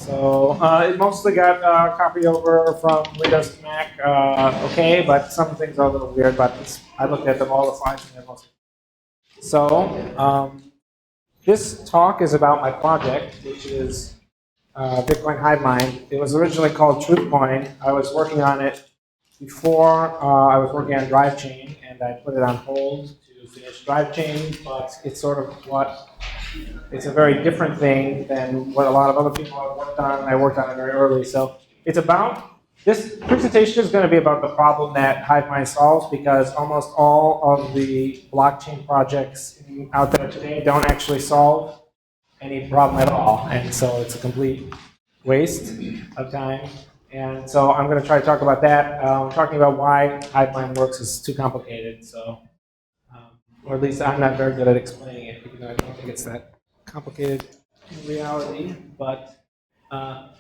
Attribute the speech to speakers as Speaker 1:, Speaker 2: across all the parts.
Speaker 1: So it mostly got copied over from Windows to Mac, okay, but some things are a little weird, but I looked at them, all the slides, and they're mostly. So this talk is about my project, which is Bitcoin Hivemind. It was originally called TruthCoin. I was working on it before I was working on drivechain, and I put it on hold to finish drivechain, but it's sort of it's a very different thing than what a lot of other people have worked on, and I worked on it very early. So it's about, this presentation is going to be about the problem that Hivemind solves, because almost all of the blockchain projects out there today don't actually solve any problem at all. And so it's a complete waste of time. And so I'm going to try to talk about that. Talking about why Hivemind works is too complicated. So, or at least I'm not very good at explaining it, even though I don't think it's that complicated in reality. But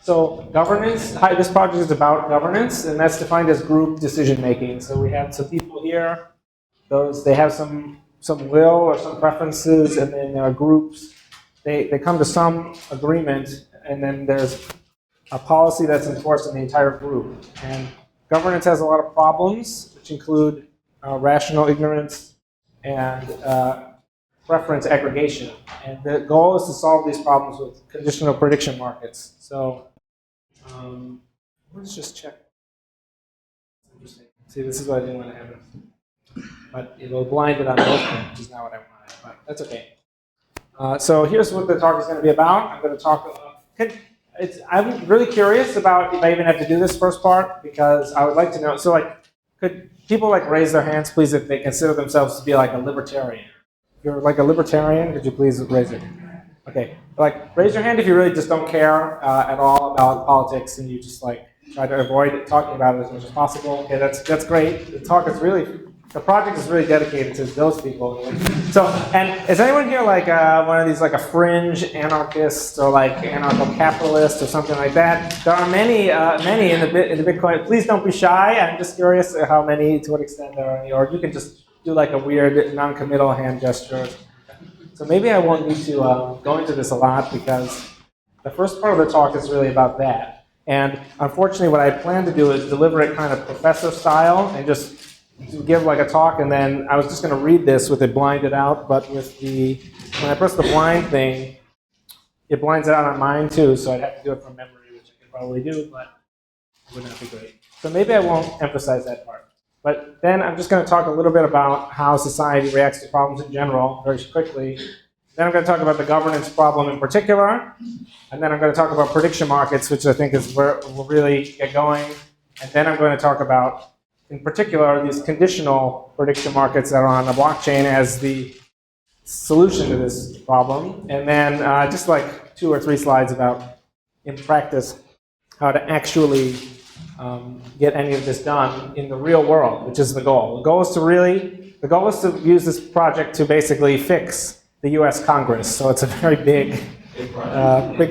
Speaker 1: so governance, this project is about governance, and that's defined as group decision making. So we have some people here, they have some will or some preferences, and then there are groups. They come to some agreement, and then there's a policy that's enforced in the entire group. And governance has a lot of problems, which include rational ignorance and preference aggregation. And the goal is to solve these problems with conditional prediction markets. So let's just check. Interesting. See, this is what I didn't want to have. But it will blind it on both ends, which is not what I wanted, but that's okay. So here's what the talk is going to be about. I'm going to talk. I'm really curious about if I even have to do this first part, because I would like to know. So, could people raise their hands, please, if they consider themselves to be a libertarian? If you're a libertarian, could you please raise it? Okay. Raise your hand if you really just don't care at all about politics, and you just try to avoid talking about it as much as possible. Okay, that's great. The project is really dedicated to those people. So, and is anyone here one of these a fringe anarchist or anarcho-capitalist or something like that? There are many in the Bitcoin. Please don't be shy. I'm just curious how many, to what extent there are any, or you can just do a weird non-committal hand gesture. So maybe I won't need to go into this a lot, because the first part of the talk is really about that. And unfortunately, what I plan to do is deliver it kind of professor style and just to give a talk, and then I was just going to read this with it blinded out, but when I press the blind thing, it blinds it out on mine too, so I'd have to do it from memory, which I could probably do, but it would not be great. So maybe I won't emphasize that part. But then I'm just going to talk a little bit about how society reacts to problems in general, very quickly. Then I'm going to talk about the governance problem in particular, and then I'm going to talk about prediction markets, which I think is where we'll really get going. And then I'm going to talk about, in particular, these conditional prediction markets that are on the blockchain as the solution to this problem. And then just 2 or 3 slides about, in practice, how to actually get any of this done in the real world, which is the goal. The goal is to use this project to basically fix the US Congress. So it's a very big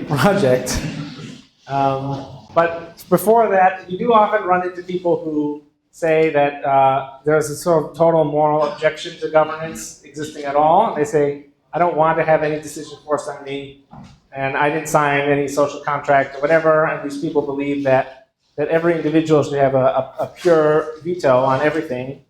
Speaker 1: project. But before that, you do often run into people who say that there's a sort of total moral objection to governance existing at all. And they say, I don't want to have any decision forced on me, and I didn't sign any social contract or whatever. And these people believe that every individual should have a pure veto on everything,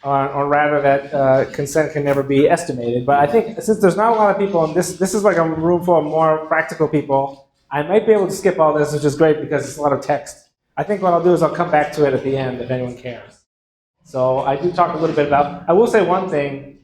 Speaker 1: or rather that consent can never be estimated. But I think since there's not a lot of people, and this is a room full of more practical people, I might be able to skip all this, which is great because it's a lot of text. I think what I'll do is I'll come back to it at the end if anyone cares. So I do talk a little bit about, I will say one thing.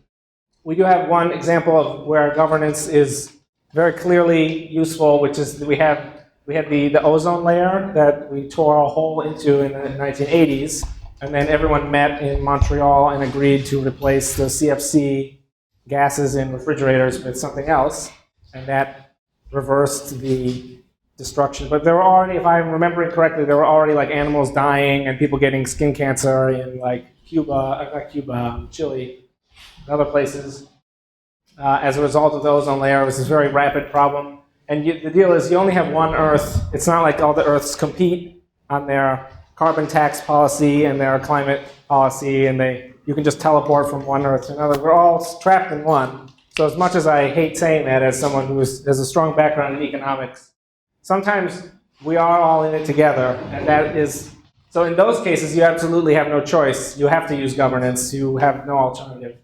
Speaker 1: We do have one example of where governance is very clearly useful, which is we had the ozone layer that we tore a hole into in the 1980s, and then everyone met in Montreal and agreed to replace the CFC gases in refrigerators with something else, and that reversed the destruction. But there were already, if I'm remembering correctly, there were already animals dying and people getting skin cancer in Chile, and other places as a result of the ozone layer. It was this very rapid problem. And the deal is you only have one Earth. It's not like all the Earths compete on their carbon tax policy and their climate policy, and you can just teleport from one Earth to another. We're all trapped in one. So as much as I hate saying that as someone who has a strong background in economics, sometimes we are all in it together, and that is, so in those cases, you absolutely have no choice. You have to use governance. You have no alternative.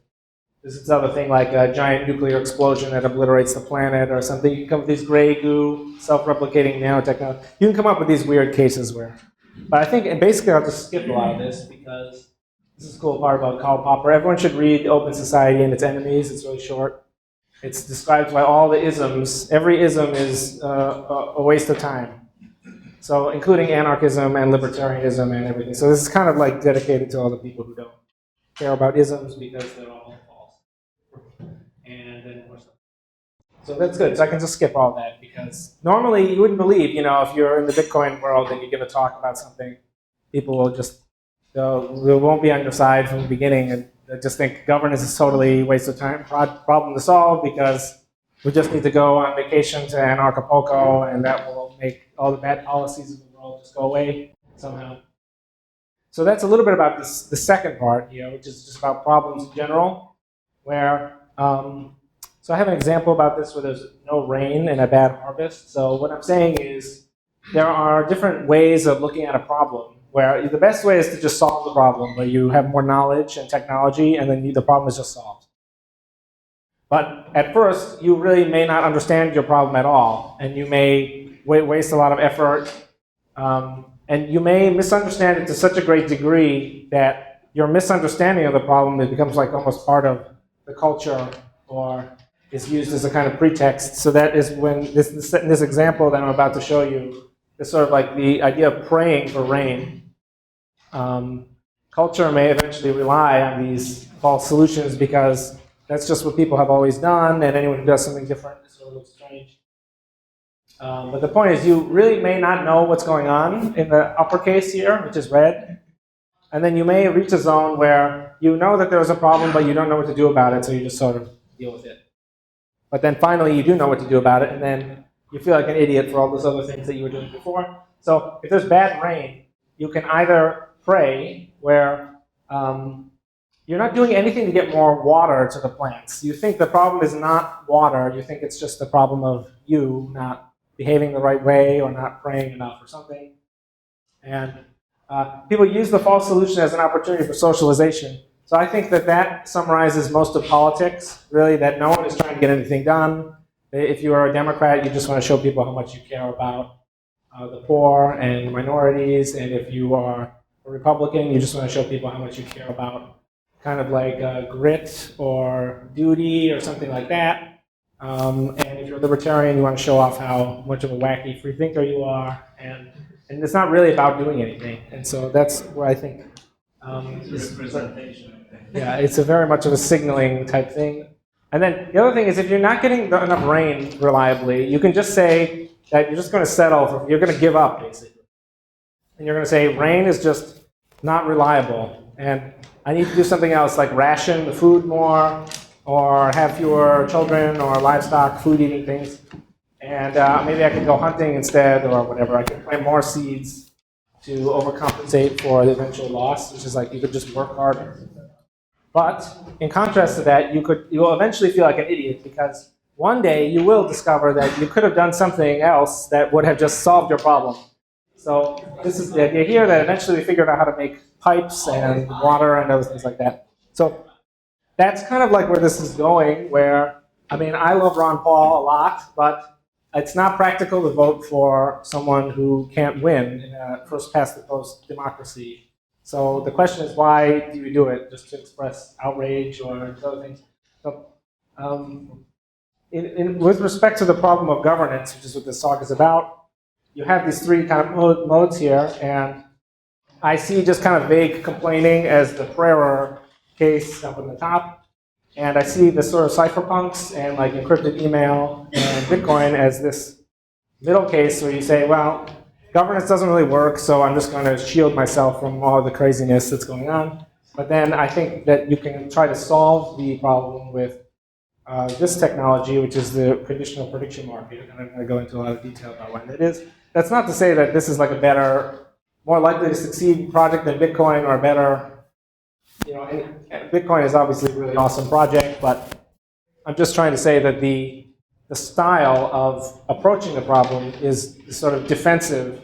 Speaker 1: This is another thing like a giant nuclear explosion that obliterates the planet or something. You can come up with these gray goo, self-replicating nanotechnology. You can come up with these weird cases where, but I think, and basically I'll just skip a lot of this because this is a cool part about Karl Popper. Everyone should read Open Society and Its Enemies. It's really short. It describes why all the isms, every ism is a waste of time. So including anarchism and libertarianism and everything. So this is kind of like dedicated to all the people who don't care about isms because they're all false. And then more stuff. So that's good. So I can just skip all that because normally you wouldn't believe, you know, if you're in the Bitcoin world and you give a talk about something, people will just, they won't be on your side from the beginning and they just think governance is totally a waste of time, problem to solve because we just need to go on vacation to Acapulco and that will make all the bad policies of the world just go away somehow. So that's a little bit about this, the second part here, which is just about problems in general, where, so I have an example about this where there's no rain and a bad harvest. So what I'm saying is there are different ways of looking at a problem where the best way is to just solve the problem, where you have more knowledge and technology and then the problem is just solved. But at first, you really may not understand your problem at all, and you may waste a lot of effort, and you may misunderstand it to such a great degree that your misunderstanding of the problem, it becomes like almost part of the culture or is used as a kind of pretext. So that is when this example that I'm about to show you is sort of like the idea of praying for rain. Culture may eventually rely on these false solutions because that's just what people have always done, and anyone who does something different sort of looks strange. But the point is, you really may not know what's going on in the uppercase here, which is red. And then you may reach a zone where you know that there's a problem, but you don't know what to do about it, so you just sort of deal with it. But then finally, you do know what to do about it, and then you feel like an idiot for all those other things that you were doing before. So if there's bad rain, you can either pray, where you're not doing anything to get more water to the plants. You think the problem is not water. You think it's just the problem of you not behaving the right way or not praying enough or something. And people use the false solution as an opportunity for socialization. So I think that that summarizes most of politics, really, that no one is trying to get anything done. If you are a Democrat, you just want to show people how much you care about the poor and minorities. And if you are a Republican, you just want to show people how much you care about kind of like grit or duty or something like that. And if you're a libertarian, you want to show off how much of a wacky free thinker you are. And it's not really about doing anything. And so that's where I think yeah, it's a very much of a signaling type thing. And then the other thing is if you're not getting enough rain reliably, you can just say that you're just going to settle for, you're going to give up, basically. And you're going to say rain is just not reliable. And I need to do something else, like ration the food more, or have fewer children or livestock, food-eating things. And maybe I can go hunting instead, or whatever. I can plant more seeds to overcompensate for the eventual loss, which is like you could just work harder. But in contrast to that, you will eventually feel like an idiot because one day you will discover that you could have done something else that would have just solved your problem. So this is the idea here, that eventually we figured out how to make pipes and water and other things like that. So that's kind of like where this is going, where, I mean, I love Ron Paul a lot, but it's not practical to vote for someone who can't win in a first-past-the-post democracy. So the question is, why do you do it? Just to express outrage or other things? So, with respect to the problem of governance, which is what this talk is about, you have these three kind of modes here, and I see just kind of vague complaining as the prayer case up in the top, and I see the sort of cypherpunks and like encrypted email and Bitcoin as this middle case where you say, well, governance doesn't really work, so I'm just going to shield myself from all the craziness that's going on. But then I think that you can try to solve the problem with this technology, which is the conditional prediction market, and I'm going to go into a lot of detail about what that is. That's not to say that this is like a better, more likely to succeed project than Bitcoin, or a better, you know, and Bitcoin is obviously a really awesome project, but I'm just trying to say that the the style of approaching the problem is sort of defensive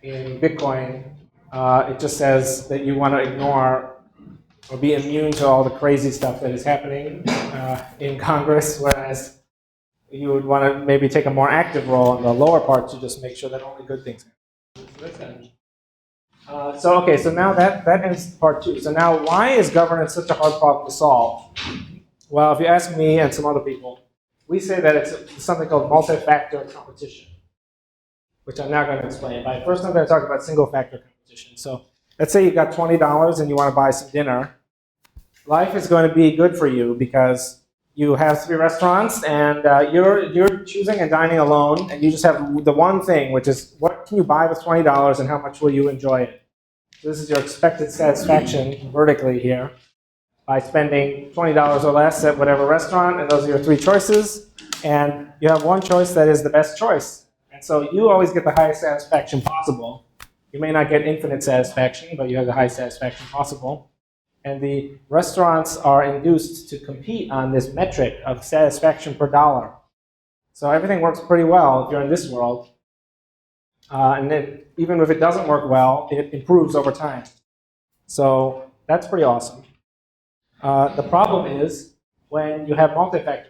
Speaker 1: in Bitcoin. It just says that you want to ignore or be immune to all the crazy stuff that is happening in Congress, whereas you would want to maybe take a more active role in the lower part to just make sure that only good things happen. So now that ends part 2. So now, why is governance such a hard problem to solve? Well, if you ask me and some other people, we say that it's something called multi-factor competition, which I'm now going to explain. But first, I'm going to talk about single-factor competition. So let's say you've got $20 and you want to buy some dinner. Life is going to be good for you because you have 3 restaurants and you're choosing and dining alone, and you just have the one thing, which is what can you buy with $20 and how much will you enjoy it? So this is your expected satisfaction vertically here by spending $20 or less at whatever restaurant, and those are your 3 choices. And you have one choice that is the best choice. And so you always get the highest satisfaction possible. You may not get infinite satisfaction, but you have the highest satisfaction possible. And the restaurants are induced to compete on this metric of satisfaction per dollar. So everything works pretty well if you're in this world. And even if it doesn't work well, it improves over time. So that's pretty awesome. The problem is when you have multifactor.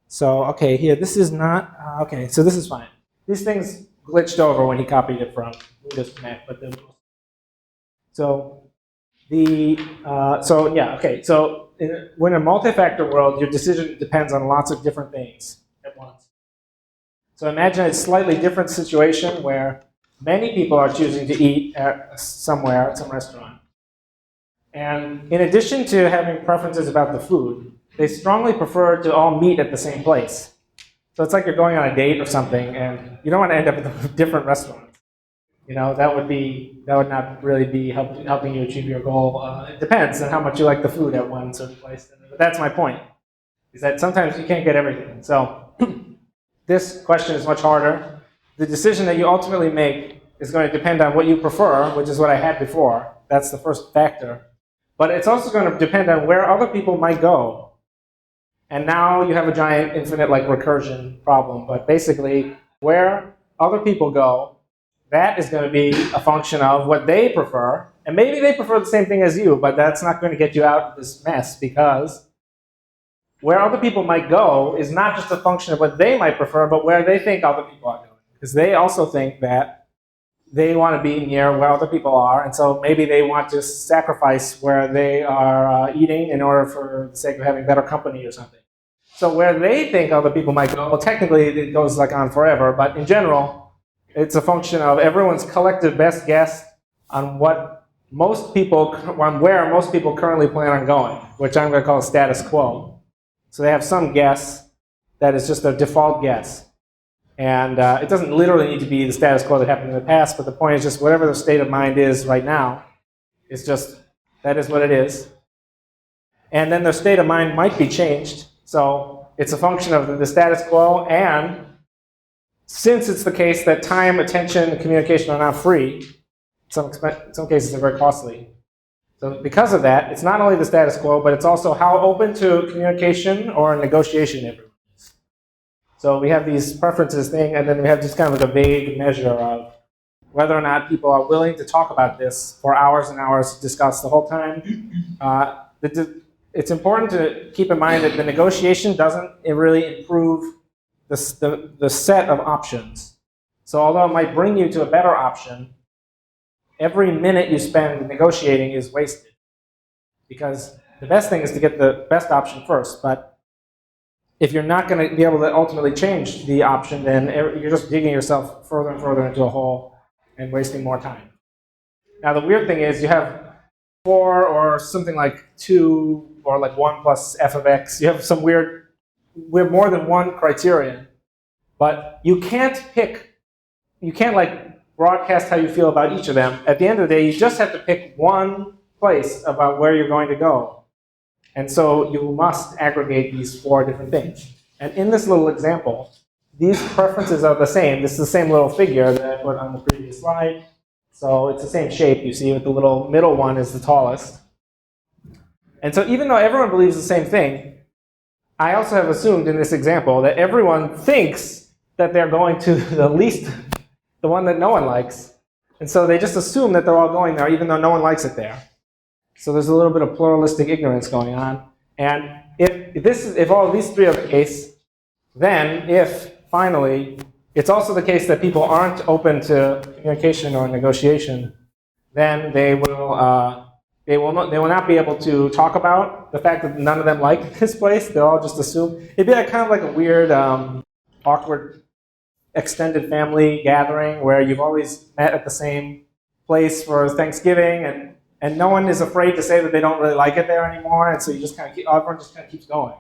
Speaker 1: So, okay, here, this is not, okay, so this is fine. These things glitched over when he copied it from Windows Mac, but when in a multi-factor world, your decision depends on lots of different things at once. So imagine a slightly different situation where many people are choosing to eat somewhere at some restaurant. And in addition to having preferences about the food, they strongly prefer to all meet at the same place. So it's like you're going on a date or something, and you don't want to end up at different restaurants. You know, that would not really be helping you achieve your goal. It depends on how much you like the food at one certain place. But that's my point, is that sometimes you can't get everything. So this question is much harder. The decision that you ultimately make is going to depend on what you prefer, which is what I had before. That's the first factor. But it's also going to depend on where other people might go. And now you have a giant infinite recursion problem. But basically, where other people go, that is going to be a function of what they prefer. And maybe they prefer the same thing as you, but that's not going to get you out of this mess, because where other people might go is not just a function of what they might prefer, but where they think other people are going. Because they also think that they want to be near where other people are, and so maybe they want to sacrifice where they are eating in order for the sake of having better company or something. So where they think other people might go, well, technically it goes on forever, but in general, it's a function of everyone's collective best guess on where most people currently plan on going, which I'm going to call status quo. So they have some guess that is just a default guess. And it doesn't literally need to be the status quo that happened in the past, but the point is just whatever the state of mind is right now, it's just, that is what it is. And then their state of mind might be changed. So it's a function of the status quo, and since it's the case that time, attention, and communication are not free, in some cases they're very costly. So because of that, it's not only the status quo, but it's also how open to communication or negotiation everyone is. So we have these preferences thing, and then we have just kind of a vague measure of whether or not people are willing to talk about this for hours and hours to discuss the whole time. It's important to keep in mind that the negotiation doesn't really improve the set of options. So although it might bring you to a better option, every minute you spend negotiating is wasted. Because the best thing is to get the best option first. But if you're not going to be able to ultimately change the option, then you're just digging yourself further and further into a hole and wasting more time. Now the weird thing is you have 4 or something like 2 or 1 plus f of x. You have some weird more than one criterion, but you can't broadcast how you feel about each of them. At the end of the day, you just have to pick one place about where you're going to go. And so you must aggregate these 4 different things. And in this little example, these preferences are the same. This is the same little figure that I put on the previous slide. So it's the same shape, you see, with the little middle one is the tallest. And so even though everyone believes the same thing, I also have assumed in this example that everyone thinks that they're going to the one that no one likes. And so they just assume that they're all going there, even though no one likes it there. So there's a little bit of pluralistic ignorance going on. And if all of these three are the case, then if finally it's also the case that people aren't open to communication or negotiation, then they will not be able to talk about the fact that none of them like this place. They'll all just assume. It'd be like kind of like a weird, awkward extended family gathering where you've always met at the same place for Thanksgiving, and no one is afraid to say that they don't really like it there anymore, and so you just everyone just kind of keeps going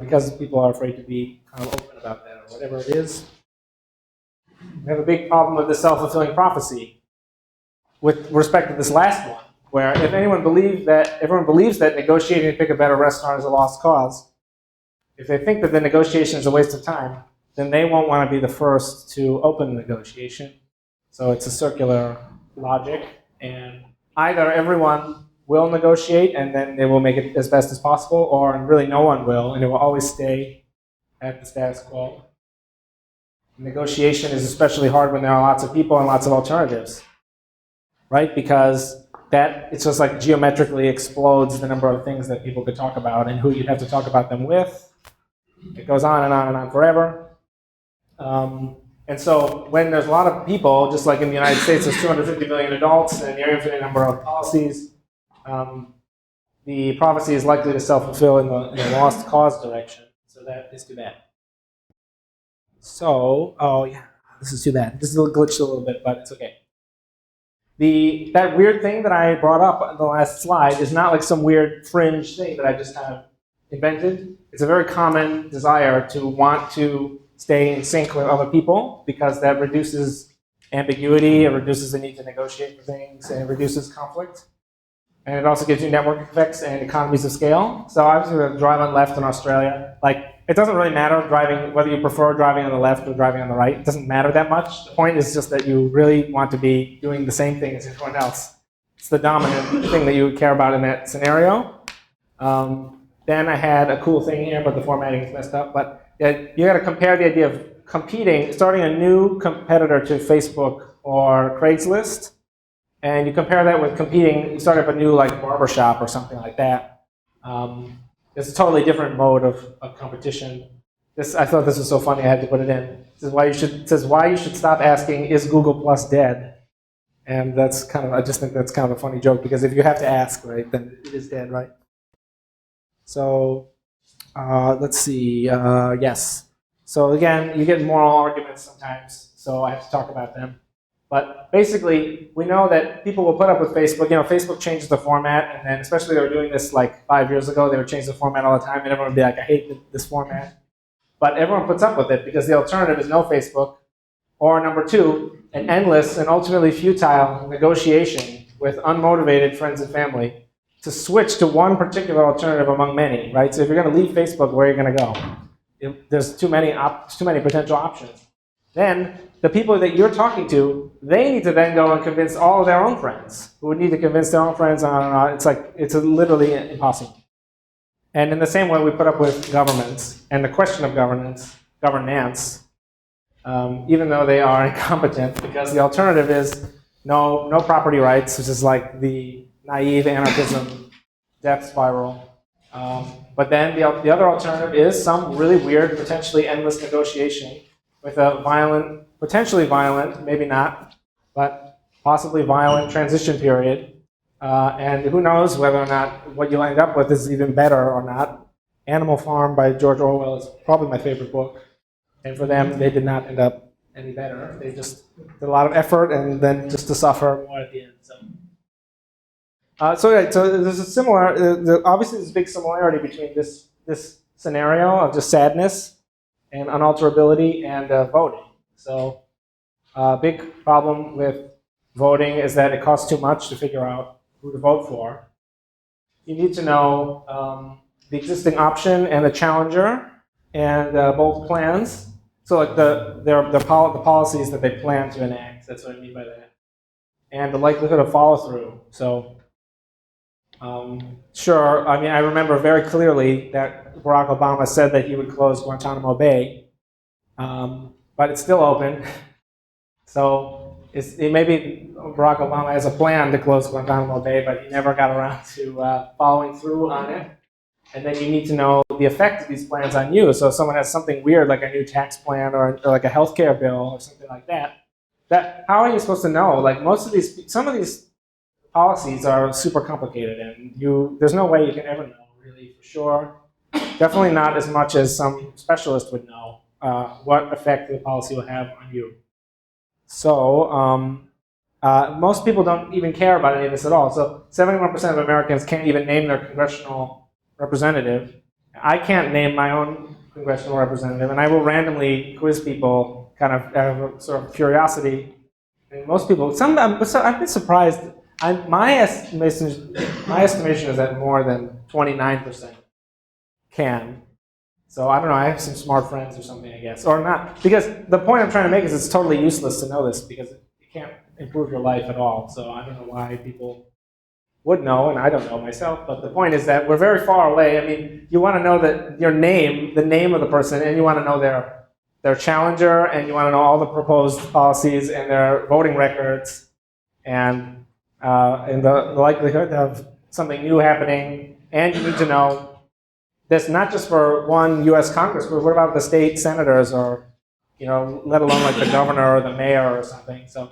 Speaker 1: because people are afraid to be kind of open about that or whatever it is. We have a big problem with the self-fulfilling prophecy with respect to this last one, where if everyone believes that negotiating to pick a better restaurant is a lost cause, if they think that the negotiation is a waste of time, then they won't want to be the first to open the negotiation. So it's a circular logic, and either everyone will negotiate and then they will make it as best as possible, or really no one will, and it will always stay at the status quo. Negotiation is especially hard when there are lots of people and lots of alternatives, right? Because it's just like geometrically explodes the number of things that people could talk about and who you'd have to talk about them with. It goes on and on and on forever. And so when there's a lot of people, just like in the United States, there's 250 million adults and an infinite number of policies, the prophecy is likely to self-fulfill in the lost cause direction. So that is too bad. So, oh yeah, this is too bad. This is glitched a little bit, but it's okay. That weird thing that I brought up on the last slide is not like some weird fringe thing that I just kind of invented. It's a very common desire to want to stay in sync with other people because that reduces ambiguity, it reduces the need to negotiate for things, and it reduces conflict. And it also gives you network effects and economies of scale. So obviously we have drive on left in Australia. It doesn't really matter whether you prefer driving on the left or driving on the right. It doesn't matter that much. The point is just that you really want to be doing the same thing as everyone else. It's the dominant thing that you would care about in that scenario. Then I had a cool thing here, but the formatting is messed up. But you got to compare the idea of competing, starting a new competitor to Facebook or Craigslist, and you compare that with competing, you start up a new barbershop or something like that. It's a totally different mode of competition. I thought this was so funny I had to put it in. It says why you should stop asking, is Google Plus dead? And I just think that's kind of a funny joke because if you have to ask, right, then it is dead, right? So let's see, yes. So again, you get moral arguments sometimes, so I have to talk about them. But basically, we know that people will put up with Facebook. Facebook changes the format, and then especially they were doing this 5 years ago, they would change the format all the time, and everyone would be like, I hate this format. But everyone puts up with it because the alternative is no Facebook, or number two, an endless and ultimately futile negotiation with unmotivated friends and family to switch to one particular alternative among many, right? So if you're going to leave Facebook, where are you going to go? There's too many potential options. Then the people that you're talking to, they need to then go and convince all of their own friends, who would need to convince their own friends on and on. It's literally impossible. And in the same way, we put up with governments and the question of governance, even though they are incompetent, because the alternative is no property rights, which is like the naive anarchism death spiral. But then the other alternative is some really weird, potentially endless negotiation with a potentially violent, maybe not, but possibly violent transition period. And who knows whether or not what you'll end up with is even better or not. Animal Farm by George Orwell is probably my favorite book. And for them, they did not end up any better. They just did a lot of effort and then just to suffer more at the end. So there's a obviously there's a big similarity between this scenario of just sadness and unalterability and voting. So a big problem with voting is that it costs too much to figure out who to vote for. You need to know the existing option and the challenger and both plans. So the policies that they plan to enact, that's what I mean by that. And the likelihood of follow through. So Sure, I mean, I remember very clearly that Barack Obama said that he would close Guantanamo Bay, but it's still open. So maybe Barack Obama has a plan to close Guantanamo Bay, but he never got around to following through on it. And then you need to know the effect of these plans on you. So if someone has something weird, like a new tax plan or like a healthcare bill or something like that, how are you supposed to know? Like some of these policies are super complicated, and there's no way you can ever know really for sure. Definitely not as much as some specialist would know what effect the policy will have on you. So most people don't even care about any of this at all. So 71% of Americans can't even name their congressional representative. I can't name my own congressional representative, and I will randomly quiz people kind of out of a sort of curiosity. And most people, I've been surprised. My estimation is that more than 29% can. So I don't know, I have some smart friends or something, I guess. Or not. Because the point I'm trying to make is it's totally useless to know this because it can't improve your life at all. So I don't know why people would know, and I don't know myself. But the point is that we're very far away. I mean, you want to know that the name of the person, and you want to know their challenger, and you want to know all the proposed policies and their voting records, and the likelihood of something new happening. And you need to know this not just for one U.S. Congress, but what about the state senators, or let alone like the governor or the mayor or something. So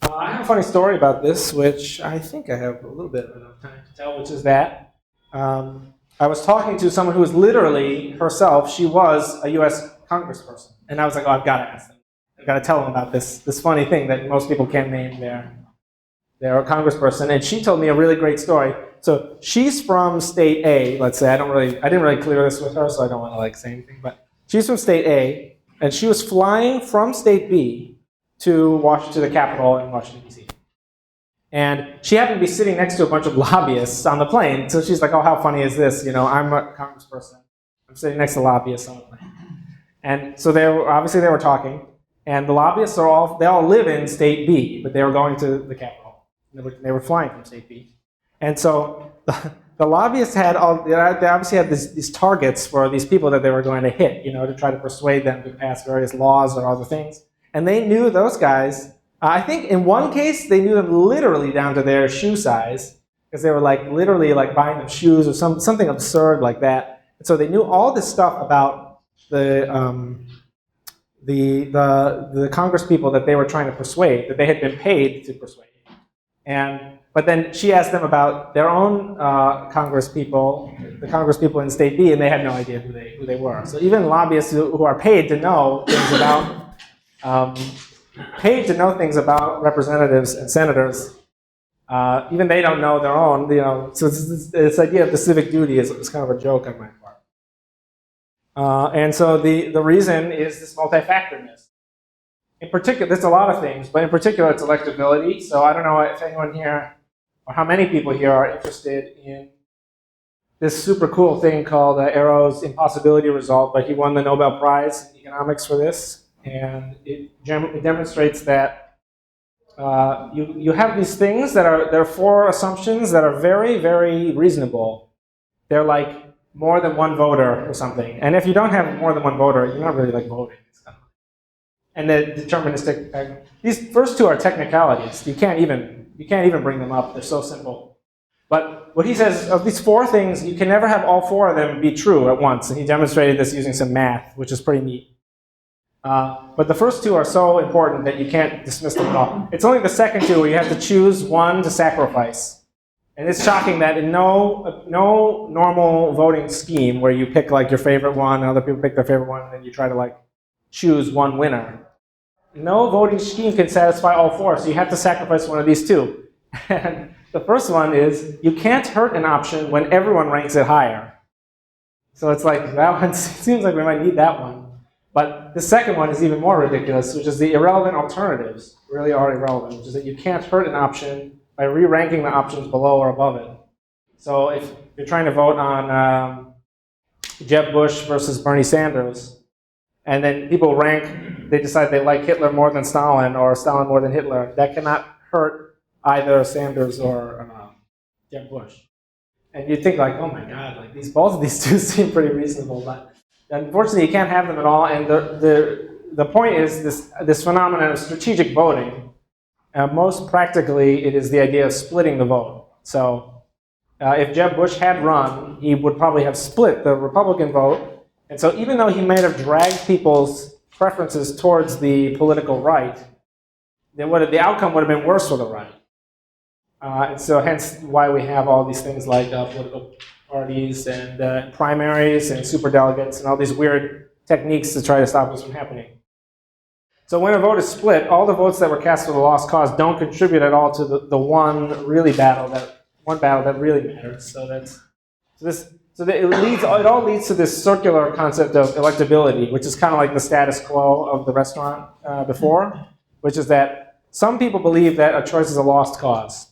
Speaker 1: I have a funny story about this, which I think I have a little bit of enough time to tell, which is that I was talking to someone who was literally herself, she was a U.S. congressperson. And I was like, oh, I've got to ask them. I've got to tell them about this funny thing that most people can't name their congressperson. And she told me a really great story. So she's from state A, let's say. I didn't really clear this with her, so I don't want to say anything. But she's from state A, and she was flying from state B to the Capitol in Washington, D.C. And she happened to be sitting next to a bunch of lobbyists on the plane. So she's like, oh, how funny is this? I'm a congressperson. I'm sitting next to lobbyists on the plane. And so they were talking. And the lobbyists they all live in state B, but they were going to the Capitol. They were flying from state B. And so the lobbyists they obviously had these targets for these people that they were going to hit, to try to persuade them to pass various laws or other things. And they knew those guys. I think in one case, they knew them literally down to their shoe size, because they were literally buying them shoes or something absurd like that. And so they knew all this stuff about the Congress people that they were trying to persuade, that they had been paid to persuade. But then she asked them about their own Congress people, the Congress people in state B, and they had no idea who they were. So even lobbyists who are paid to know things about representatives and senators, even they don't know their own. So this idea of the civic duty is kind of a joke on my part. And so the reason is this multifactorness. In particular, there's a lot of things, but in particular, it's electability. So I don't know if anyone here, or how many people here are interested in this super cool thing called Arrow's impossibility result, but he won the Nobel Prize in economics for this. And it demonstrates that you have these things there are four assumptions that are very, very reasonable. They're like more than one voter or something. And if you don't have more than one voter, you're not really voting. And the deterministic, these first two are technicalities. You can't even bring them up. They're so simple. But what he says, of these four things, you can never have all four of them be true at once. And he demonstrated this using some math, which is pretty neat. But the first two are so important that you can't dismiss them at all. It's only the second two where you have to choose one to sacrifice. And it's shocking that in no normal voting scheme where you pick your favorite one and other people pick their favorite one and then you try to choose one winner. No voting scheme can satisfy all four, so you have to sacrifice one of these two. And the first one is you can't hurt an option when everyone ranks it higher. So it's that one, it seems like we might need that one. But the second one is even more ridiculous, which is the irrelevant alternatives really are irrelevant, which is that you can't hurt an option by re-ranking the options below or above it. So if you're trying to vote on Jeb Bush versus Bernie Sanders, and then people they decide they like Hitler more than Stalin or Stalin more than Hitler, that cannot hurt either Sanders or Jeb Bush. And you'd think like, oh my God, like both of these two seem pretty reasonable, but unfortunately you can't have them at all. And the point is this phenomenon of strategic voting. Most practically, it is the idea of splitting the vote. So if Jeb Bush had run, he would probably have split the Republican vote. And so even though he might have dragged people's preferences towards the political right, then the outcome would have been worse for the right. And so hence why we have all these things like political parties and primaries and superdelegates and all these weird techniques to try to stop this from happening. So when a vote is split, all the votes that were cast for the lost cause don't contribute at all to the one battle that really matters. It all leads to this circular concept of electability, which is kind of like the status quo of the restaurant before, which is that some people believe that a choice is a lost cause.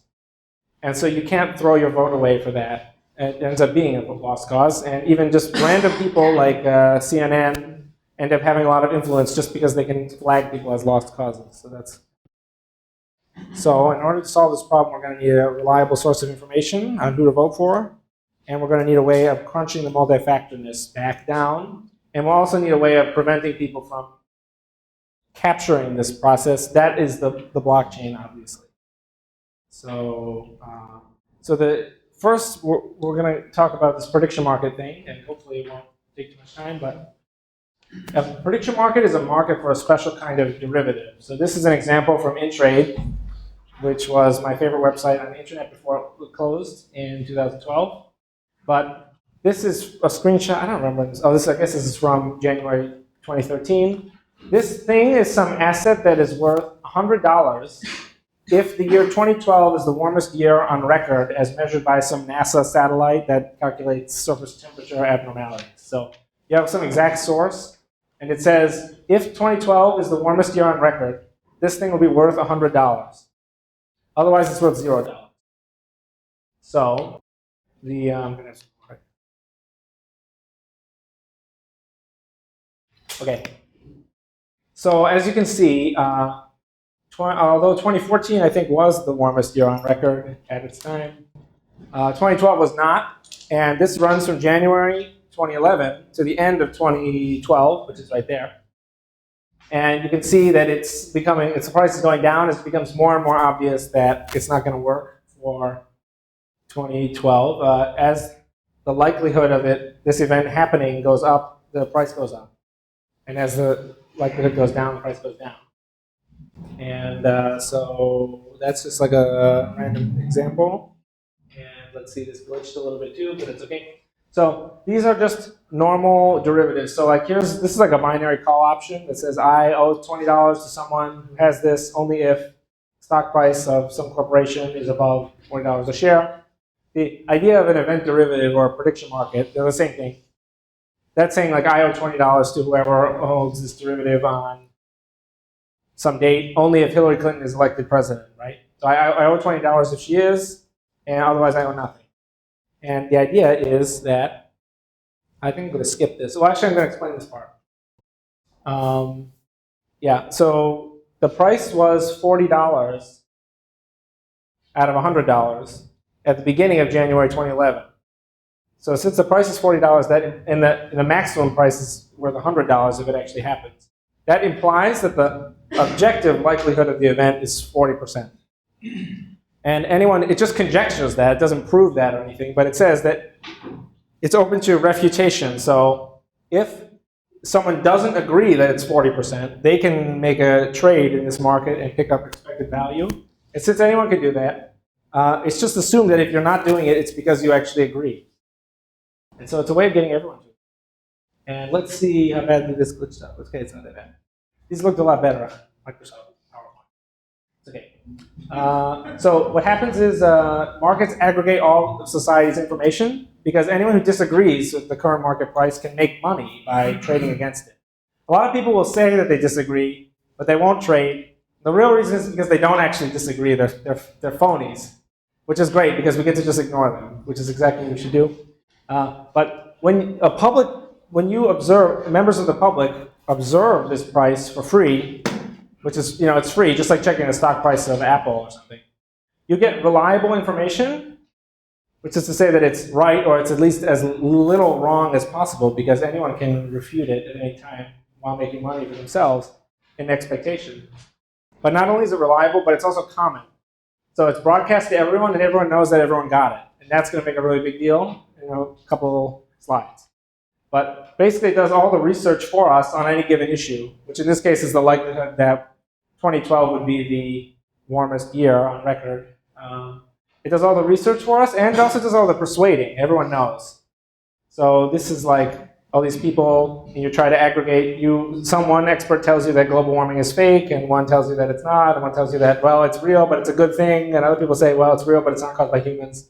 Speaker 1: And so you can't throw your vote away for that. It ends up being a lost cause. And even just random people like CNN end up having a lot of influence just because they can flag people as lost causes. So in order to solve this problem, we're going to need a reliable source of information on who to vote for. And we're going to need a way of crunching the multifactorness back down. And we'll also need a way of preventing people from capturing this process. That is the blockchain, obviously. So the first, we're going to talk about this prediction market thing, and hopefully it won't take too much time. But a prediction market is a market for a special kind of derivative. So this is an example from InTrade, which was my favorite website on the internet before it closed in 2012. But this is a screenshot. I don't remember this. Oh, I guess this is from January 2013. This thing is some asset that is worth $100 if the year 2012 is the warmest year on record as measured by some NASA satellite that calculates surface temperature abnormalities. So you have some exact source, and it says, if 2012 is the warmest year on record, this thing will be worth $100. Otherwise, it's worth $0. So I'm going to okay. So as you can see, although 2014, I think, was the warmest year on record at its time, 2012 was not. And this runs from January 2011 to the end of 2012, which is right there. And you can see that the price is going down as it becomes more and more obvious that it's not going to work for 2012. As the likelihood of this event happening goes up, the price goes up. And as the likelihood goes down, the price goes down. And so that's just like a random example. And let's see, this glitched a little bit too, but it's okay. So these are just normal derivatives. So like this is like a binary call option that says I owe $20 to someone who has this only if stock price of some corporation is above $20 a share. The idea of an event derivative or a prediction market, they're the same thing. That's saying like I owe $20 to whoever holds this derivative on some date, only if Hillary Clinton is elected president, right? So I owe $20 if she is, and otherwise I owe nothing. And the idea is that, I think I'm going to skip this. Well, actually, I'm going to explain this part. Yeah, so the price was $40 out of $100 at the beginning of January 2011. So since the price is $40, and the maximum price is worth $100 if it actually happens, that implies that the objective likelihood of the event is 40%. And it just conjectures that. It doesn't prove that or anything, but it says that it's open to refutation. So if someone doesn't agree that it's 40%, they can make a trade in this market and pick up expected value. And since anyone can do that, it's just assumed that if you're not doing it, it's because you actually agree. And so it's a way of getting everyone to it. And let's see how badly this glitched out. Okay, it's not that bad. These looked a lot better on Microsoft PowerPoint. It's okay. So what happens is markets aggregate all of society's information because anyone who disagrees with the current market price can make money by trading against it. A lot of people will say that they disagree, but they won't trade. The real reason is because they don't actually disagree. They're phonies, which is great because we get to just ignore them, which is exactly what we should do. But when you observe, members of the public observe this price for free, which is, it's free, just like checking the stock price of Apple or something. You get reliable information, which is to say that it's right, or it's at least as little wrong as possible, because anyone can refute it at any time while making money for themselves in expectation. But not only is it reliable, but it's also common. So it's broadcast to everyone, and everyone knows that everyone got it. And that's going to make a really big deal in a couple slides. But basically, it does all the research for us on any given issue, which in this case is the likelihood that 2012 would be the warmest year on record. It does all the research for us, and it also does all the persuading. Everyone knows. So this is like all these people, and you try to aggregate. One expert tells you that global warming is fake, and one tells you that it's not, and one tells you that, well, it's real, but it's a good thing, and other people say, well, it's real, but it's not caused by humans.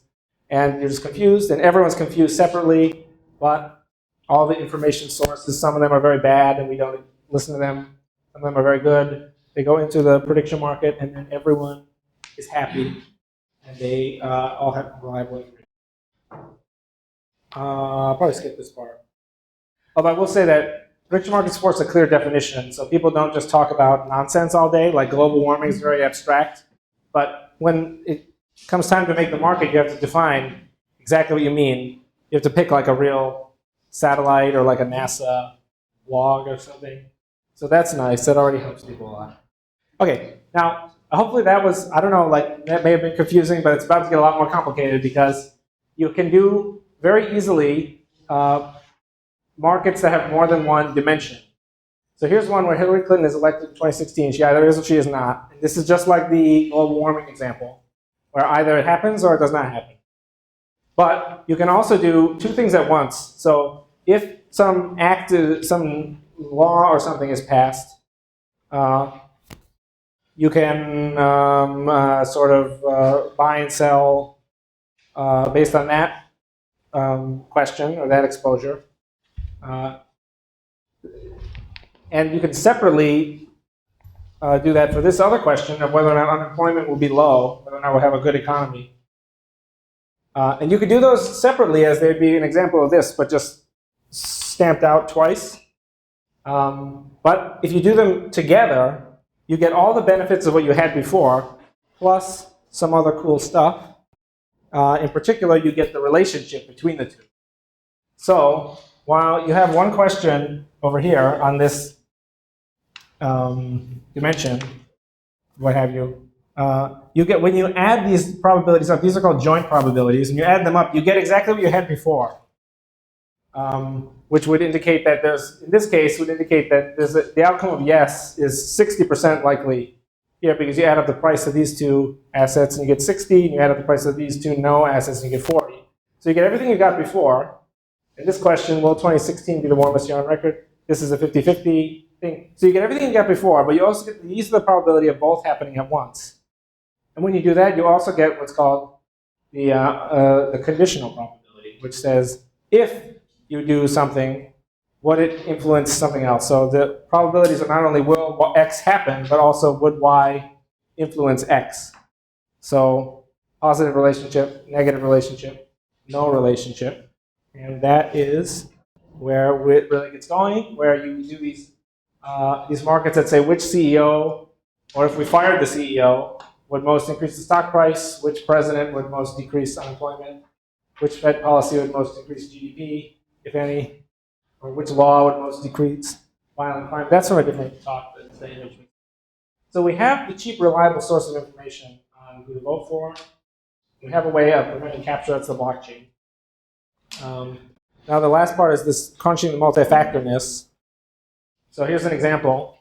Speaker 1: And you're just confused, and everyone's confused separately, but all the information sources, some of them are very bad, and we don't listen to them. Some of them are very good. They go into the prediction market, and then everyone is happy. And they all have reliable information. I'll probably skip this part. Although I will say that prediction markets force a clear definition, so people don't just talk about nonsense all day, like global warming is very abstract. But when it comes time to make the market, you have to define exactly what you mean. You have to pick like a real satellite or like a NASA log or something. So that's nice. That already helps people a lot. Okay, now, hopefully that was, I don't know, like that may have been confusing, but it's about to get a lot more complicated because you can do very easily markets that have more than one dimension. So here's one where Hillary Clinton is elected in 2016. She either is or she is not. This is just like the global warming example, where either it happens or it does not happen. But you can also do two things at once. So if some law or something is passed, you can sort of buy and sell based on that question or that exposure. And you can separately do that for this other question of whether or not unemployment will be low, whether or not we'll have a good economy. And you could do those separately as they'd be an example of this, but just stamped out twice. But if you do them together, you get all the benefits of what you had before, plus some other cool stuff. In particular, you get the relationship between the two. So while you have one question over here on this dimension, what have you, you get, when you add these probabilities up, these are called joint probabilities, and you add them up, you get exactly what you had before. Which would indicate that there's, in this case, would indicate that the outcome of yes is 60% likely here, because you add up the price of these two assets and you get 60, and you add up the price of these two no assets and you get 40. So you get everything you got before. In this question, will 2016 be the warmest year on record? This is a 50-50 thing. So you get everything you got before, but you also get the ease of the probability of both happening at once. And when you do that, you also get what's called the conditional probability, which says if you do something, would it influence something else? So the probabilities are not only will X happen, but also would Y influence X. So positive relationship, negative relationship, no relationship. And that is where it really gets going, where you do these markets that say which CEO, or if we fired the CEO, would most increase the stock price, which president would most decrease unemployment, which Fed policy would most increase GDP, if any, or which law would most decrease violent crime. That's from a different talk that's the image. So we have the cheap, reliable source of information on who to vote for. We have a way of preventing capture, that's the blockchain. Now the last part is this crunching the multifactorness. So here's an example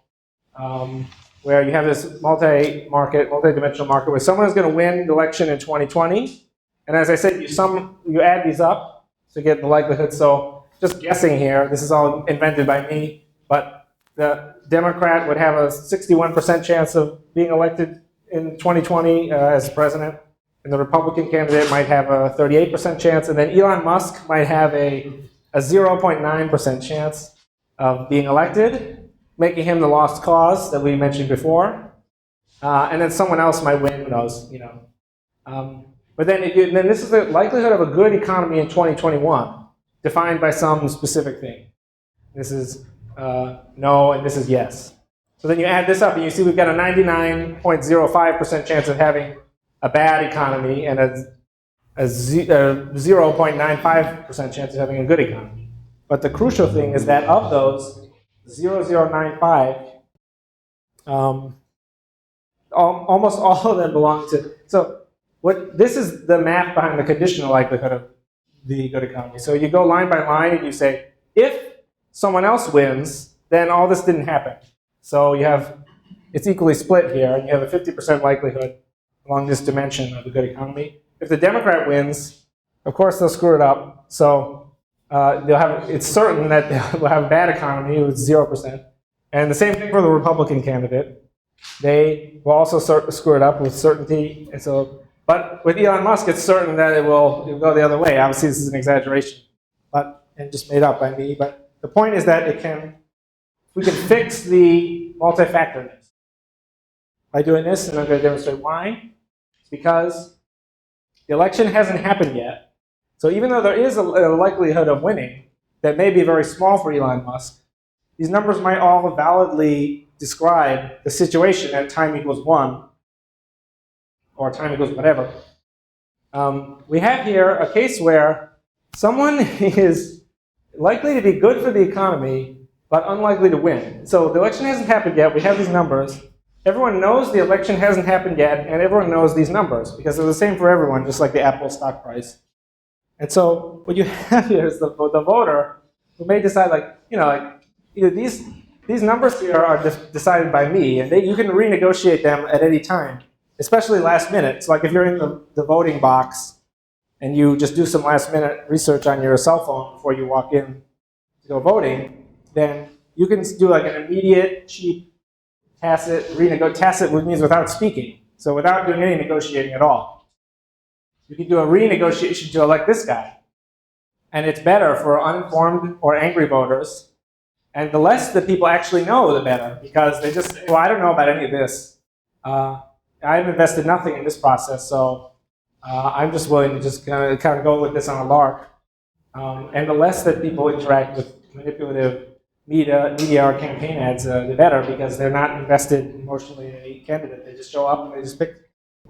Speaker 1: where you have this multi-dimensional market where someone is going to win the election in 2020. And as I said, you add these up to get the likelihood. So just guessing here, this is all invented by me, but the Democrat would have a 61% chance of being elected in 2020 as president. And the Republican candidate might have a 38% chance, and then Elon Musk might have a 0.9% chance of being elected, making him the lost cause that we mentioned before. And then someone else might win, who knows, you know. But then this is the likelihood of a good economy in 2021, defined by some specific thing. This is no, and this is yes. So then you add this up, and you see we've got a 99.05% chance of having a bad economy and a 0.95% chance of having a good economy. But the crucial thing is that of those 0.095, almost all of them belong to. So this is the math behind the conditional likelihood of the good economy. So you go line by line and you say, if someone else wins, then all this didn't happen. So it's equally split here, and you have a 50% likelihood along this dimension of a good economy. If the Democrat wins, of course they'll screw it up. So it's certain that they'll have a bad economy with 0%. And the same thing for the Republican candidate. They will also screw it up with certainty. And so, but with Elon Musk, it's certain that it will go the other way. Obviously, this is an exaggeration, and just made up by me. But the point is that we can fix the multifactorness by doing this, and I'm going to demonstrate why. It's because the election hasn't happened yet. So even though there is a likelihood of winning that may be very small for Elon Musk, these numbers might all validly describe the situation at time equals 1, or time equals whatever. We have here a case where someone is likely to be good for the economy, but unlikely to win. So the election hasn't happened yet. We have these numbers. Everyone knows the election hasn't happened yet, and everyone knows these numbers, because they're the same for everyone, just like the Apple stock price. And so what you have here is the voter who may decide, these numbers here are decided by me, and you can renegotiate them at any time, especially last minute. So like if you're in the voting box and you just do some last minute research on your cell phone before you walk in to go voting, then you can do like an immediate, cheap, tacit which means without speaking. So without doing any negotiating at all. You can do a renegotiation to elect this guy. And it's better for uninformed or angry voters. And the less that people actually know, the better, because they just say, well, I don't know about any of this. I've invested nothing in this process, so I'm just willing to just kind of go with this on a lark. And the less that people interact with manipulative media or campaign ads, the better, because they're not invested emotionally in any candidate. They just show up and they just pick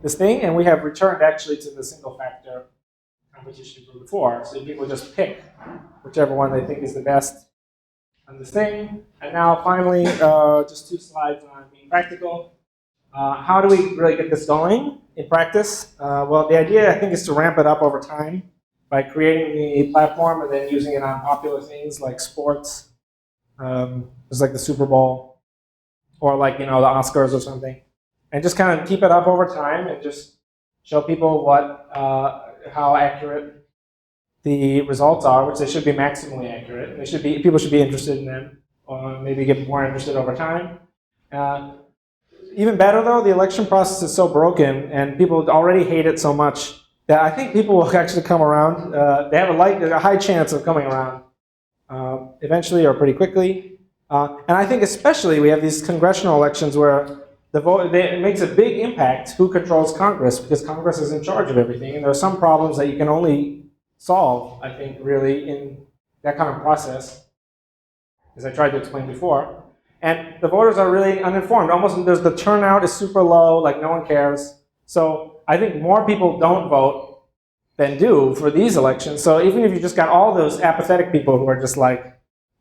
Speaker 1: this thing, and we have returned actually to the single factor competition from before. So people just pick whichever one they think is the best on this thing. And now finally, just 2 slides on being practical. How do we really get this going in practice? Well, the idea, I think, is to ramp it up over time by creating the platform and then using it on popular things like sports, just like the Super Bowl, or like, the Oscars or something. And just kind of keep it up over time and just show people how accurate the results are, which they should be maximally accurate. People should be interested in them, or maybe get more interested over time. Even better, though, the election process is so broken, and people already hate it so much that I think people will actually come around. They have a high chance of coming around eventually or pretty quickly. And I think especially we have these congressional elections where it makes a big impact who controls Congress, because Congress is in charge of everything. And there are some problems that you can only solve, I think, really in that kind of process, as I tried to explain before. And the voters are really uninformed. The turnout is super low, like no one cares. So I think more people don't vote than do for these elections. So even if you just got all those apathetic people who are just like,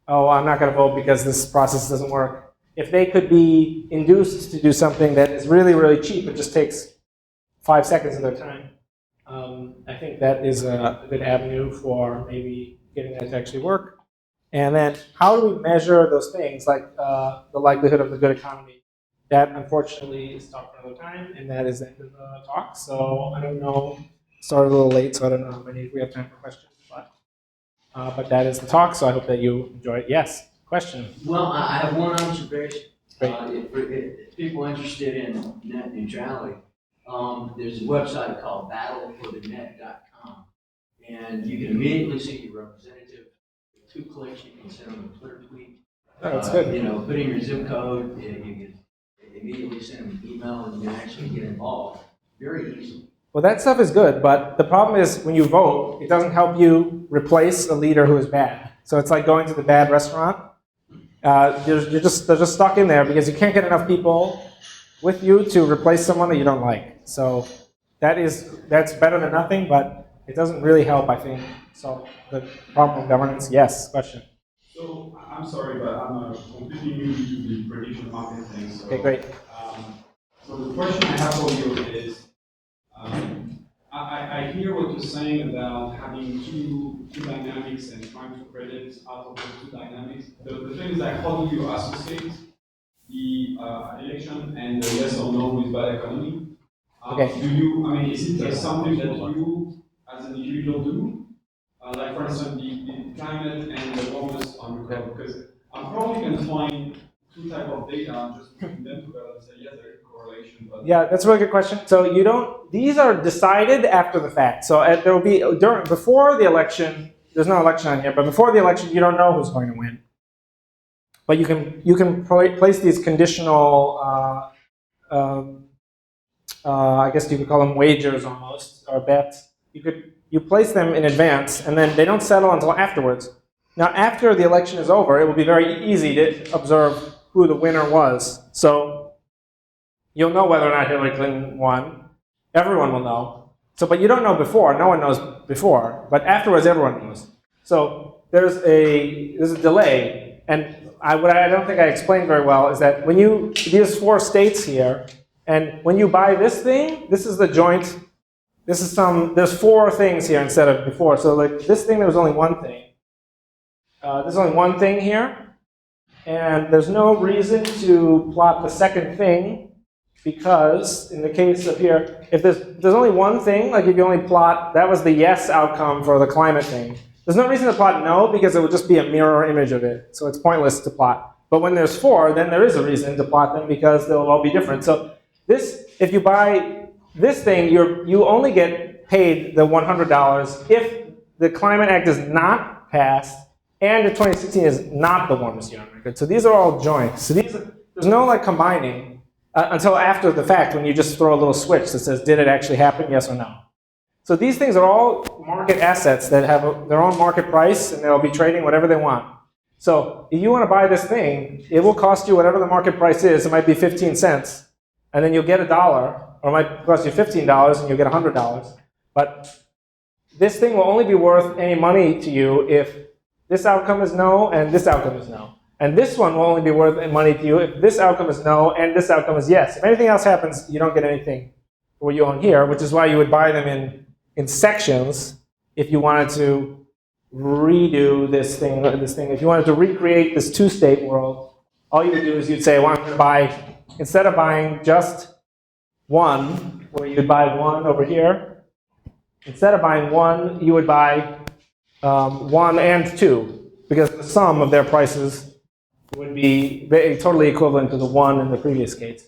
Speaker 1: oh, I'm not going to vote because this process doesn't work, if they could be induced to do something that is really, really cheap, it just takes 5 seconds of their time, I think that is a good avenue for maybe getting that to actually work. And then how do we measure those things, like the likelihood of the good economy? That, unfortunately, is talked for another time, and that is the end of the talk. So I don't know, started a little late, so I don't know how many, if we have time for questions. But that is the talk, so I hope that you enjoy it. Yes, question?
Speaker 2: Well, I have one observation.
Speaker 1: Great.
Speaker 2: If people interested in net neutrality, there's a website called battleforthenet.com, and you can immediately see your representative. With 2 clicks, you can send them a Twitter tweet.
Speaker 1: Oh, that's good.
Speaker 2: Put in your zip code, you can immediately send them an email, and you can actually get involved very easily.
Speaker 1: Well, that stuff is good, but the problem is when you vote, it doesn't help you replace a leader who is bad. So it's like going to the bad restaurant. They're just stuck in there because you can't get enough people with you to replace someone that you don't like. So that's better than nothing, but it doesn't really help, I think, solve the problem of governance. Yes, question.
Speaker 3: So I'm sorry, but I'm completely new to the prediction market thing. So,
Speaker 1: Okay, great.
Speaker 3: So the question I have for you is, I hear what you're saying about having two dynamics and trying to predict out of those two dynamics. The thing is that how do you associate the election and the yes or no with bad economy?
Speaker 1: Okay.
Speaker 3: Do you, I mean, is it something that you as an individual do? Like for instance, the climate and the warmness on the curve, because I'm probably going to find two type of data and just putting them together and say, yes, there is a correlation. But
Speaker 1: Yeah, that's a really good question. So you don't, these are decided after the fact. So there will be, before the election, there's no election on here, but before the election, you don't know who's going to win. But you can place these conditional, I guess you could call them wagers almost, or bets. You place them in advance, and then they don't settle until afterwards. Now, after the election is over, it will be very easy to observe who the winner was. So you'll know whether or not Hillary Clinton won. Everyone will know. So, but you don't know before. No one knows before. But afterwards, everyone knows. So there's a delay. And what I don't think I explained very well is that when these 4 states here, and when you buy this thing, this is the joint. There's 4 things here instead of before. So like this thing, there was only one thing. There's only one thing here. And there's no reason to plot the second thing, because in the case of here, if there's only one thing, like if you only plot, that was the yes outcome for the climate thing. There's no reason to plot no, because it would just be a mirror image of it. So it's pointless to plot. But when there's 4, then there is a reason to plot them, because they'll all be different. So if you buy this thing, you only get paid the $100 if the Climate Act is not passed and the 2016 is not the warmest year on record. So these are all joint. So there's no like combining until after the fact, when you just throw a little switch that says, did it actually happen, yes or no? So these things are all market assets that have their own market price, and they'll be trading whatever they want. So if you want to buy this thing, it will cost you whatever the market price is. It might be 15 cents, and then you'll get $1, or it might cost you $15 and you'll get $100. But this thing will only be worth any money to you if this outcome is no and this outcome is no. And this one will only be worth money to you if this outcome is no and this outcome is yes. If anything else happens, you don't get anything for what you own here, which is why you would buy them in sections if you wanted to redo this thing. If you wanted to recreate this 2-state world, all you would do is you'd say, well, I'm going to buy, instead of buying just 1, where you'd buy 1 over here, instead of buying 1, you would buy 1 and 2, because the sum of their prices would be totally equivalent to the 1 in the previous case.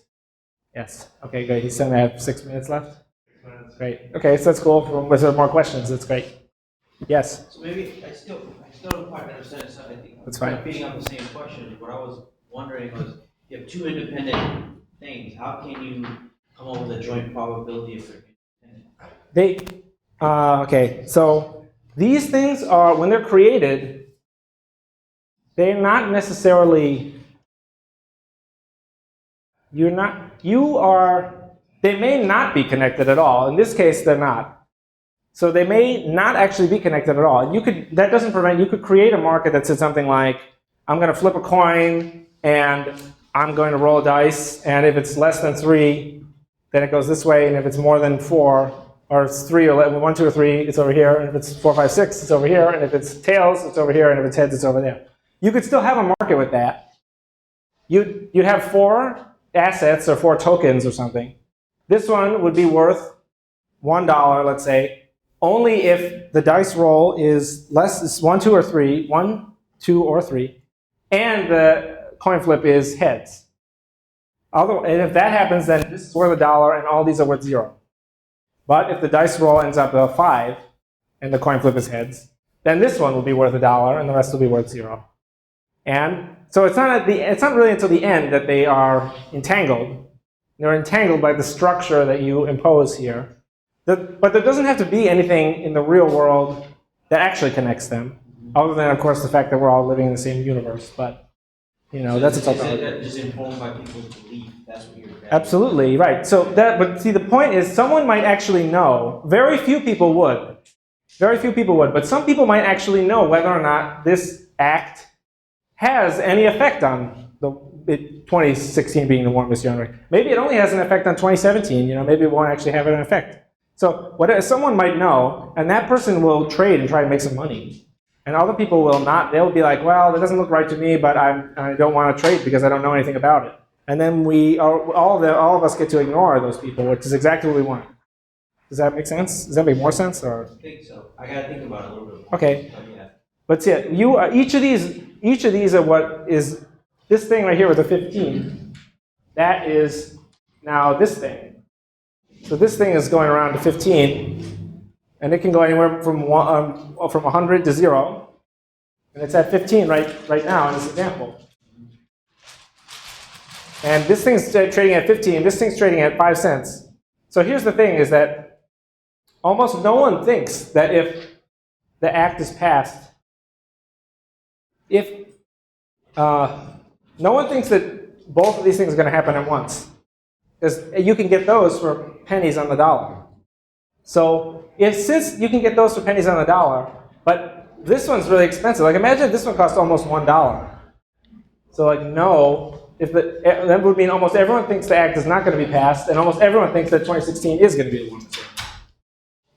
Speaker 1: Yes. Okay, great. He's saying I have 6 minutes left. Great. Okay, so that's cool. Was there more questions? That's great. Yes.
Speaker 4: So maybe I still don't quite understand. So I think
Speaker 1: That's fine.
Speaker 4: Feeding on the same question. What I was wondering was, you have 2 independent things. How can you come up with a joint probability if they're independent?
Speaker 1: Okay. So these things are, when they're created, they're not necessarily. They may not be connected at all. In this case, they're not. So they may not actually be connected at all. That doesn't prevent, you could create a market that said something like, I'm going to flip a coin, and I'm going to roll a dice, and if it's less than 3, then it goes this way, and if it's more than 4, or it's 3 or 1, 2, or 3, it's over here, and if it's 4, 5, 6, it's over here, and if it's tails, it's over here, and if it's heads, it's over there. You could still have a market with that. You'd have 4 assets or 4 tokens or something. This one would be worth $1, let's say, only if the dice roll is 1, 2, or 3, 1, 2, or 3, and the coin flip is heads. And if that happens, then this is worth $1, and all these are worth 0. But if the dice roll ends up a 5, and the coin flip is heads, then this one will be worth $1, and the rest will be worth 0. And so it's not really until the end that they are entangled. They're entangled by the structure that you impose here. But there doesn't have to be anything in the real world that actually connects them, other than, of course, the fact that we're all living in the same universe. But, that's a total.
Speaker 4: Is that just informed by people's belief? That's what you're getting.
Speaker 1: Absolutely, right. But see, the point is, someone might actually know. Very few people would. Very few people would, but some people might actually know whether or not this act has any effect on the 2016 being the warmest year. Maybe it only has an effect on 2017. Maybe it won't actually have an effect. So someone might know, and that person will trade and try to make some money. And other people will not. They'll be like, well, that doesn't look right to me, but I don't want to trade because I don't know anything about it. And then all of us get to ignore those people, which is exactly what we want. Does that make sense? Does that make more sense? Or?
Speaker 4: I think so. I gotta think about it a little bit more.
Speaker 1: Okay.
Speaker 4: Yeah.
Speaker 1: But see, each of these are what is this thing right here with the 15. That is now this thing. So this thing is going around to 15, and it can go anywhere from 100 to 0, and it's at 15 right now in this example. And this thing's trading at 15. This thing's trading at 5 cents. So here's the thing: is that almost no one thinks that if the act is passed, no one thinks that both of these things are going to happen at once, because you can get those for pennies on the dollar. So since you can get those for pennies on the dollar, but this one's really expensive. Like imagine if this one cost almost $1. So like no. That would mean almost everyone thinks the act is not going to be passed, and almost everyone thinks that 2016 is going to be the warmest year.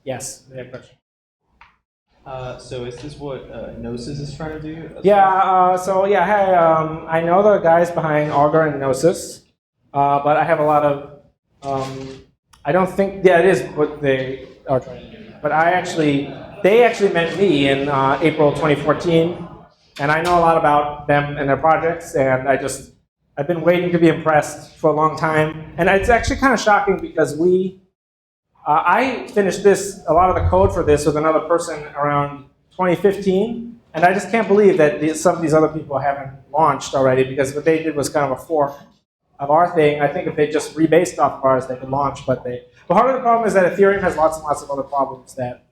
Speaker 1: Yes, they have a question.
Speaker 5: So is this what Gnosis is trying to do?
Speaker 1: Yeah, I know the guys behind Augur and Gnosis, but I have a lot of, I don't think, it is what they are trying to do. But they actually met me in April 2014, and I know a lot about them and their projects, and I've been waiting to be impressed for a long time. And it's actually kind of shocking because I finished a lot of the code for this with another person around 2015, and I just can't believe that some of these other people haven't launched already, because what they did was kind of a fork of our thing. I think if they just rebased off of ours, they could launch, but part of the problem is that Ethereum has lots and lots of other problems that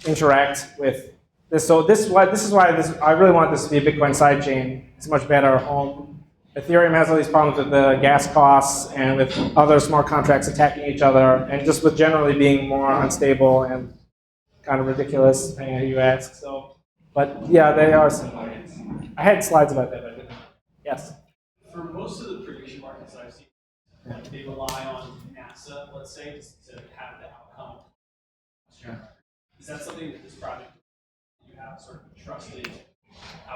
Speaker 1: interact with this. So this is why I really want this to be a Bitcoin sidechain. It's a much better home. Ethereum has all these problems with the gas costs and with other smart contracts attacking each other, and just with generally being more unstable and kind of ridiculous, depending on who you ask. So, but yeah, they are similar. I had slides about that, but I didn't. Yes?
Speaker 6: For most of the prediction markets I've seen, they rely on NASA, let's say, to have the outcome.
Speaker 1: Sure.
Speaker 6: Is that something that this project you have sort of trusted?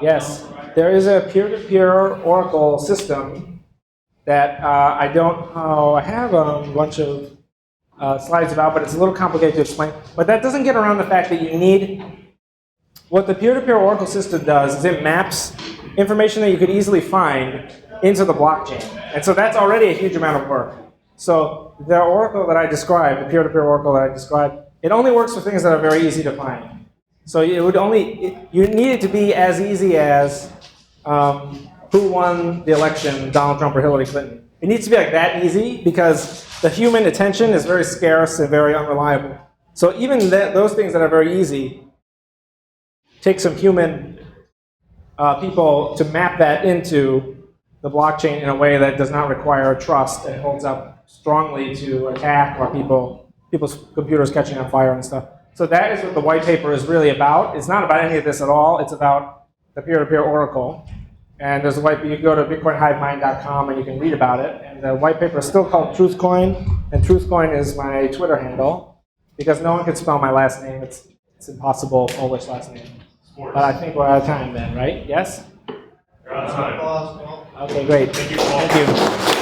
Speaker 1: Yes, there is a peer-to-peer Oracle system that I have a bunch of slides about, but it's a little complicated to explain. But that doesn't get around the fact that you need, what the peer-to-peer Oracle system does is it maps information that you could easily find into the blockchain. And so that's already a huge amount of work. So the Oracle that I described, the peer-to-peer Oracle that I described, it only works for things that are very easy to find. So you need it to be as easy as who won the election, Donald Trump or Hillary Clinton. It needs to be like that easy, because the human attention is very scarce and very unreliable. So even those things that are very easy take some human people to map that into the blockchain in a way that does not require trust and holds up strongly to attack or people's computers catching on fire and stuff. So that is what the white paper is really about. It's not about any of this at all. It's about the peer-to-peer Oracle. And there's you can go to bitcoinhivemind.com and you can read about it. And the white paper is still called Truthcoin, and Truthcoin is my Twitter handle, because no one can spell my last name. It's impossible, Polish last name. But I think we're out of time then, right? Yes?
Speaker 7: You're out of time.
Speaker 1: Okay, great.
Speaker 7: Thank you, Paul.
Speaker 1: Thank you.